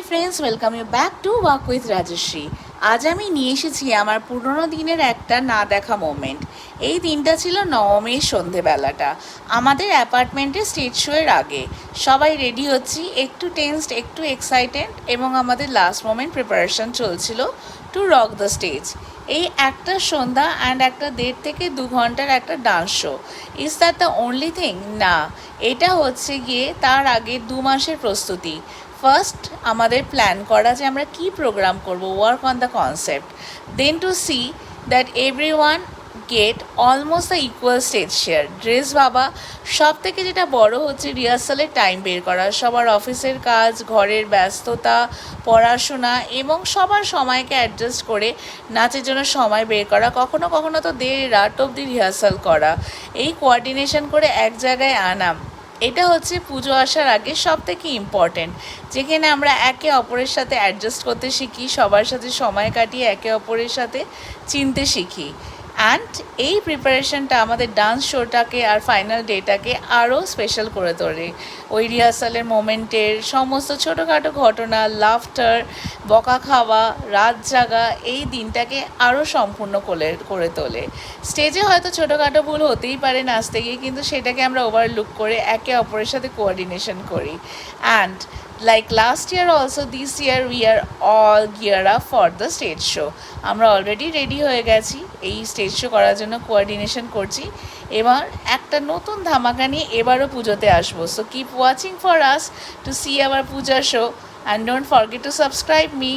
Friends, welcome you back to walk with Rajashree. আজ আমি নিয়ে এসেছি আমার পুরনো দিনের একটা না দেখা মোমেন্ট। এই দিনটা ছিল নবমীর সন্ধেবেলাটা। আমাদের অ্যাপার্টমেন্টে স্টেজ শোয়ের আগে সবাই রেডি হচ্ছি, একটু টেন্সড, একটু এক্সাইটেড, এবং আমাদের লাস্ট মোমেন্ট প্রিপারেশন চলছিল টু রক দ্য স্টেজ। এই একটা সন্ধ্যা অ্যান্ড একটা 1.5 থেকে 2 ঘন্টার একটা dance show. Is that the only thing? না, এটা হচ্ছে গিয়ে তার আগে 2 মাসের প্রস্তুতি। ফার্স্ট আমাদের প্ল্যান করা যে আমরা কী প্রোগ্রাম করব, work on the concept, then to see that everyone get almost the equal stage share. Dress ভাবা, সব থেকে যেটা বড় হচ্ছে রিহার্সালের টাইম বের করা। সবার অফিসের কাজ, ঘরের ব্যস্ততা, পড়াশোনা এবং সবার সময়কে অ্যাডজাস্ট করে নাচের জন্য সময় বের করা। কখনো কখনো তো রাত অবধি রিহার্সাল করা, এই কোঅর্ডিনেশন করে এক জায়গায় আনা। এটা হচ্ছে পুজো আসার আগে সব থেকে ইম্পর্টেন্ট, যেখানে আমরা একে অপরের সাথে অ্যাডজাস্ট করতে শিখি, সবার সাথে সময় কাটিয়ে একে অপরের সাথে চিনতে শিখি। অ্যান্ড এই প্রিপারেশনটা আমাদের ডান্স শোটাকে আর ফাইনাল ডেটাকে আরও স্পেশাল করে তোলে। ওই রিহার্সালের মোমেন্টের সমস্ত ছোটোখাটো ঘটনা, লাফটার, বকা খাওয়া, রাত জাগা এই দিনটাকে আরও সম্পূর্ণ করে তোলে। স্টেজে হয়তো ছোটোখাটো ভুল হতেই পারে নাচতে গিয়ে, কিন্তু সেটাকে আমরা ওভারলুক করে একে অপরের সাথে কোঅর্ডিনেশন করি। And like last year also, this year we are all gear up for the stage show. আমরা অলরেডি রেডি হয়ে গেছি, এই স্টেজ শো করার জন্য কোঅর্ডিনেশন করছি। এবার একটা নতুন ধামাকা নিয়ে এবারও পুজোতে আসবো। So keep watching for us to see our puja show and don't forget to subscribe me.